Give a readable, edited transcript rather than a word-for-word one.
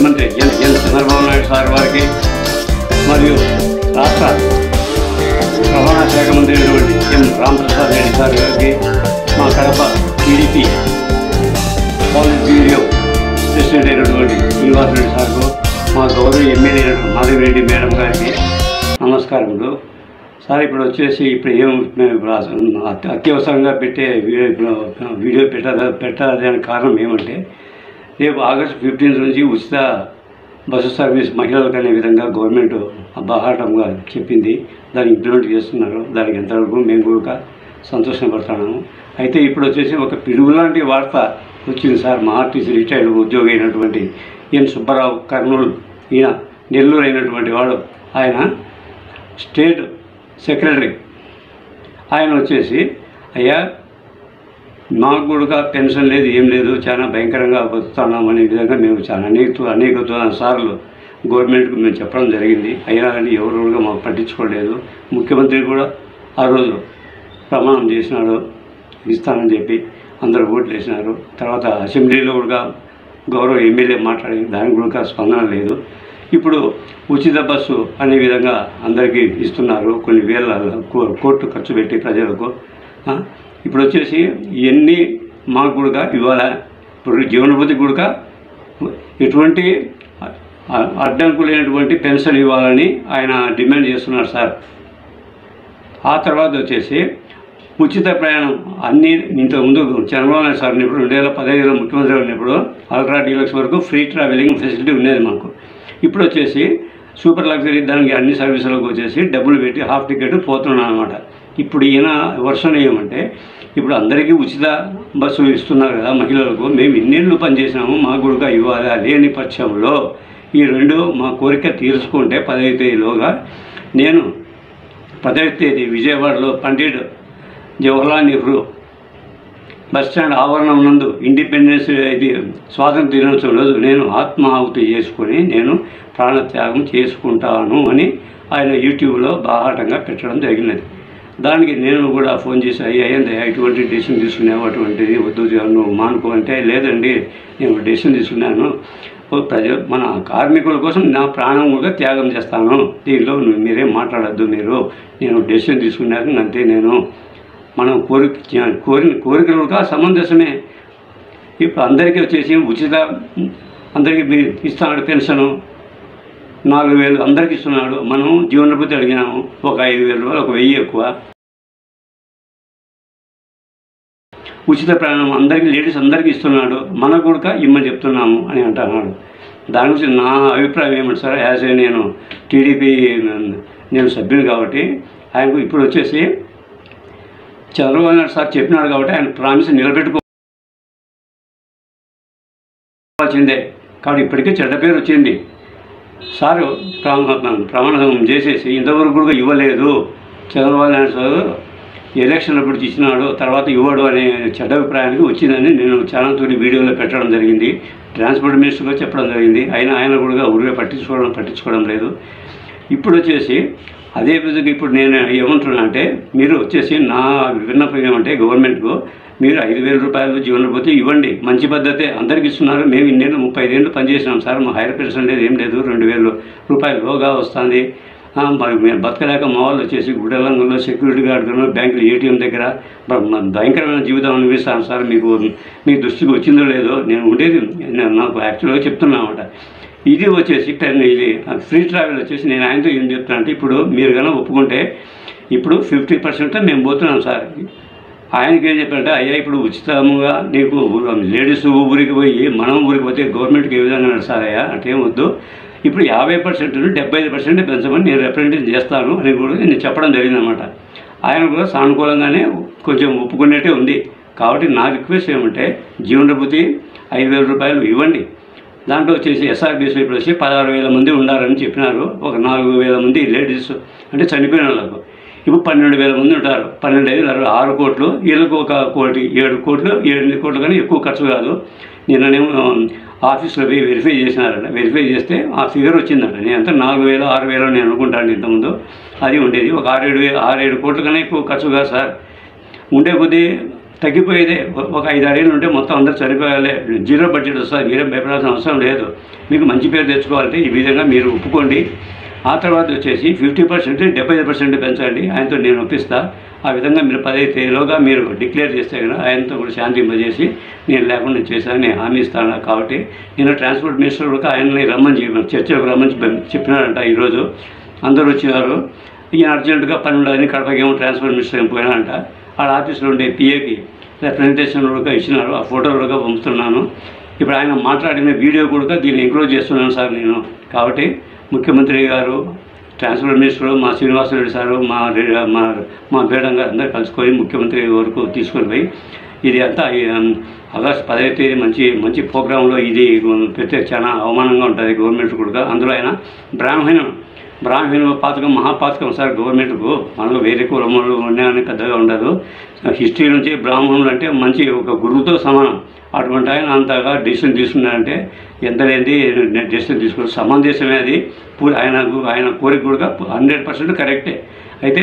ముఖ్యమంత్రి ఎన్ చంద్రబాబు నాయుడు సార్ వారికి మరియు రాష్ట్ర రవాణా శాఖ మంత్రి అయినటువంటి ఎం రామప్రసాద్ రెడ్డి సార్ గారికి, మా కడప టీడీపీ పాలిట్ బ్యూరో ప్రెసిడెంట్ అయినటువంటి శ్రీనివాసరెడ్డి సార్కు, మా గౌరవ ఎమ్మెల్యే అయినటువంటి మాధవిరెడ్డి మేడం గారికి నమస్కారములు. సార్ ఇప్పుడు వచ్చేసి అత్యవసరంగా పెట్టే వీడియో పెట్టడానికి కారణం ఏమంటే, రేపు ఆగస్టు 15 నుంచి ఉచిత బస్సు సర్వీస్ మహిళలకు అనే విధంగా గవర్నమెంట్ బాహాటంగా చెప్పింది. దాన్ని ఇంప్లిమెంట్ చేస్తున్నారు. దానికి ఎంతవరకు మేము కూడా సంతోషపడుతున్నాము. అయితే ఇప్పుడు వచ్చేసి ఒక పిడుగులాంటి వార్త వచ్చింది సార్. మా ఆర్టీసీ రిటైర్డ్ ఉద్యోగి అయినటువంటి ఎన్ సుబ్బారావు కర్నూలు, ఈయన నెల్లూరు అయినటువంటి వాడు, ఆయన స్టేట్ సెక్రటరీ. ఆయన వచ్చేసి అయ్యా మాకు కూడా పెన్షన్ లేదు, ఏం లేదు, చాలా భయంకరంగా బతుకుతున్నాం అనే విధంగా మేము చాలా అనేక సార్లు గవర్నమెంట్కి మేము చెప్పడం జరిగింది. అయినా కానీ ఎవరు మాకు పట్టించుకోలేదు. ముఖ్యమంత్రి కూడా ఆ రోజు ప్రమాణం చేసినాడు, ఇస్తానని చెప్పి అందరూ ఓట్లు వేసినారు. తర్వాత అసెంబ్లీలో కూడా గౌరవ ఎమ్మెల్యే మాట్లాడి దానికి కూడా స్పందన లేదు. ఇప్పుడు ఉచిత బస్సు అనే విధంగా అందరికీ ఇస్తున్నారు, కొన్ని వేల కోట్లు ఖర్చు పెట్టి ప్రజలకు. ఇప్పుడు వచ్చేసి ఇవన్నీ మాకు కూడా ఇవాళ ఇప్పుడు జీవనభృతి కూడా ఎటువంటి అడ్డంకు లేనటువంటి పెన్షన్ ఇవ్వాలని ఆయన డిమాండ్ చేస్తున్నారు సార్. ఆ తర్వాత వచ్చేసి ఉచిత ప్రయాణం అన్నీ ఇంతకుముందు చంద్రబాబు నాయుడు సార్ ఉన్నప్పుడు 2015లో ముఖ్యమంత్రి ఉన్నప్పుడు అల్ట్రా డీలక్స్ వరకు ఫ్రీ ట్రావెలింగ్ ఫెసిలిటీ ఉండేది మాకు. ఇప్పుడు వచ్చేసి సూపర్ లగ్జరీ దానికి అన్ని సర్వీసులకు వచ్చేసి డబ్బులు పెట్టి హాఫ్ టికెట్ పోతున్నాను అనమాట. ఇప్పుడు ఈయన వర్షన్ ఏమంటే, ఇప్పుడు అందరికీ ఉచిత బస్సు ఇస్తున్నారు కదా మహిళలకు, మేము ఇన్నేళ్ళు పనిచేసినాము, మాకు కూడా ఇవ్వాలి. లేని పక్షంలో ఈ రెండు మా కోరిక తీర్చుకుంటే 10వ తేదీలోగా నేను 10వ తేదీ విజయవాడలో పండిట్ జవహర్లాల్ నెహ్రూ బస్టాండ్ ఆవరణం నందు ఇండిపెండెన్స్ స్వాతంత్ర దినోత్సవం రోజు నేను ఆత్మాహుతి చేసుకొని నేను ప్రాణత్యాగం చేసుకుంటాను అని ఆయన యూట్యూబ్లో బాహాటంగా పెట్టడం జరిగినది. దానికి నేను కూడా ఫోన్ చేసి అయ్యింది ఇటువంటి డెసిషన్ తీసుకున్నావు, అటువంటిది వద్దు నువ్వు మానుకో అంటే, లేదండి నేను డెసిషన్ తీసుకున్నాను, మన కార్మికుల కోసం నా ప్రాణం కూడా త్యాగం చేస్తాను, దీనిలో మీరేం మాట్లాడద్దు, నేను డెసిషన్ తీసుకున్నాను అంతే. నేను మనం కోరికలు కూడా సమంజసమే. ఇప్పుడు అందరికీ వచ్చేసి ఉచిత అందరికీ ఇస్తున్నాడు పెన్షను 4,000 అందరికీ ఇస్తున్నాడు. మనం జీవనభృతి అడిగినాము, ఒక 5,000 రూపాయలు, ఒక 1000 ఎక్కువ. ఉచిత ప్రయాణం అందరికీ లేడీస్ అందరికీ ఇస్తున్నాడు, మనకు కూడా ఇమ్మని చెప్తున్నాము అని అంటున్నాడు. దాని గురించి నా అభిప్రాయం ఏమంటే సార్, యాజ్ ఏ నేను టీడీపీ నేను సభ్యుని కాబట్టి ఆయనకు ఇప్పుడు వచ్చేసి చంద్రబాబు నాయుడు సార్ చెప్పినాడు కాబట్టి ఆయన ప్రామిస్ నిలబెట్టుకోవాల్సిందే. కాబట్టి ఇప్పటికే చెడ్డ పేరు వచ్చింది. సారు ప్రమాణం చేసేసి ఇంతవరకు కూడా ఇవ్వలేదు. చంద్రబాబు నాయుడు సార్ ఎలక్షన్ అప్పుడు ఇచ్చినాడు, తర్వాత ఇవ్వడు అనే చెడ్డ అభిప్రాయానికి వచ్చిందని నేను చాలా తోటి వీడియోలో పెట్టడం జరిగింది. ట్రాన్స్పోర్ట్ మినిస్టర్గా చెప్పడం జరిగింది. ఆయన కూడా ఊరిగా పట్టించుకోవడం లేదు. ఇప్పుడు వచ్చేసి అదే విధంగా ఇప్పుడు నేను ఏమంటున్నా అంటే, మీరు వచ్చేసి నా విన్నపం ఏమంటే గవర్నమెంట్కు మీరు 5,000 రూపాయలు జీవనభృతి ఇవ్వండి, మంచి పద్ధతే, అందరికి ఇస్తున్నారు. మేము ఇన్నేళ్ళు 35 ఏళ్ళు పనిచేసినాం సార్, మా హైర్ పెన్షన్ లేదు, ఏం లేదు, 2,000 రూపాయలు లోగా వస్తుంది. మరి మేము బతకలేక మా వాళ్ళు వచ్చేసి గుడలంగంలో సెక్యూరిటీ గార్డును, బ్యాంకులు ఏటీఎం దగ్గర భయంకరమైన జీవితం అనిపిస్తాను సార్. మీ దృష్టికి వచ్చిందో లేదో, నేను ఉండేది నాకు యాక్చువల్గా చెప్తున్నామాట. ఇది వచ్చేసి ఇది ఫ్రీ ట్రావెల్ వచ్చేసి నేను ఆయనతో ఏం చెప్తాను అంటే, ఇప్పుడు మీరు కన్నా ఒప్పుకుంటే ఇప్పుడు 50% మేము పోతున్నాం సార్. ఆయనకి ఏం చెప్పారంటే, అయ్యా ఇప్పుడు ఉచితంగా నీకు లేడీస్ ఊరికి పోయి మనం ఊరికి పోతే గవర్నమెంట్కి ఏ విధంగా నడుస్తారు అయ్యా అంటే, ఏం వద్దు, ఇప్పుడు 50% 75% పెంచమని నేను రిప్రజెంట్ చేస్తాను అని కూడా నేను చెప్పడం జరిగిందనమాట. ఆయన కూడా సానుకూలంగానే కొంచెం ఒప్పుకునేట్టే ఉంది. కాబట్టి నా రిక్వెస్ట్ ఏమంటే, జీవనభృతి 5,000 రూపాయలు ఇవ్వండి. దాంట్లో వచ్చేసి ఎస్ఆర్బీసీ ఇప్పుడు వచ్చి 16,000 మంది ఉండాలని చెప్పినారు. ఒక 4,000 మంది లేడీస్ అంటే చనిపోయిన వాళ్ళకు. ఇప్పుడు 12,000 మంది ఉంటారు. 12,000 6 కోట్లు, వీళ్ళకు 1 కోటి, 7 కోట్లు 8 కోట్లు కానీ ఎక్కువ ఖర్చు కాదు. నిన్ననేమో ఆఫీస్లో పోయి వెరిఫై చేసినారట. వెరిఫై చేస్తే ఆ ఫిగర్ వచ్చిందట. నేనంతా 4,000 6,000 నేను అనుకుంటాను ఇంతకుముందు. అది ఉండేది ఒక 6-7 కోట్ల కన్నా ఎక్కువ ఖర్చు కాదు సార్. ఉండే కొద్దీ తగ్గిపోయేదే. ఒక 5-6 ఏళ్ళు ఉంటే మొత్తం అందరూ చనిపోయాలి, 0 బడ్జెట్ వస్తుంది, మీరేం భయపడాల్సిన అవసరం లేదు. మీకు మంచి పేరు తెచ్చుకోవాలంటే ఈ విధంగా మీరు ఒప్పుకోండి. ఆ తర్వాత వచ్చేసి 50% 75% పెంచండి, ఆయనతో నేను ఒప్పిస్తా. ఆ విధంగా మీరు 15 తేదీలోగా మీరు డిక్లేర్ చేస్తే కనుక ఆయనతో కూడా శాంతింపజేసి నేను లేకుండా చేశాను, నేను హామీ ఇస్తాను. కాబట్టి నేను ట్రాన్స్పోర్ట్ మినిస్టర్ కూడా ఆయనని రమ్మని చర్చలకు రమ్మని చెప్పినాడంట. ఈరోజు అందరూ వచ్చినారు. ఈయన అర్జెంటుగా పని ఉండాలని కడపకేమో ట్రాన్స్పోర్ట్ మినిస్టర్ ఏం పోయినాడంట. ఆడ ఆఫీస్లో ఉండే పిఏకి రిప్రజెంటేషన్ కూడా ఇచ్చినారు, ఆ ఫోటోలు కూడా పంపుతున్నాను. ఇప్పుడు ఆయన మాట్లాడిన వీడియో కూడా దీన్ని ఎంక్రోజ్ చేస్తున్నాను సార్ నేను. కాబట్టి ముఖ్యమంత్రి గారు, ట్రాన్స్పోర్ట్ మినిస్టర్ మా శ్రీనివాసరెడ్డి సారు, మా మేడం గారు అందరూ కలుసుకొని ముఖ్యమంత్రి వరకు తీసుకొని పోయి ఇది అంతా ఆగస్టు 10వ తేదీ మంచి ప్రోగ్రాంలో ఇది పెడితే చాలా అవమానంగా ఉంటుంది గవర్నమెంట్ కూడా. అందులో ఆయన బ్రాహ్మణ పాతకం మహాపాతకం సార్ గవర్నమెంట్కు. మనకు వేరే కులములు ఉన్నాయని పెద్దగా ఉండదు. హిస్టరీ నుంచి బ్రాహ్మణులు అంటే మంచి ఒక గురువుతో సమానం. అటువంటి ఆయన అంతగా డెసిషన్ తీసుకున్నారంటే ఎంత లేని డెసిషన్ తీసుకున్నారు. సమంజసమే అది. ఆయన కోరిక కూడా 100% కరెక్టే. అయితే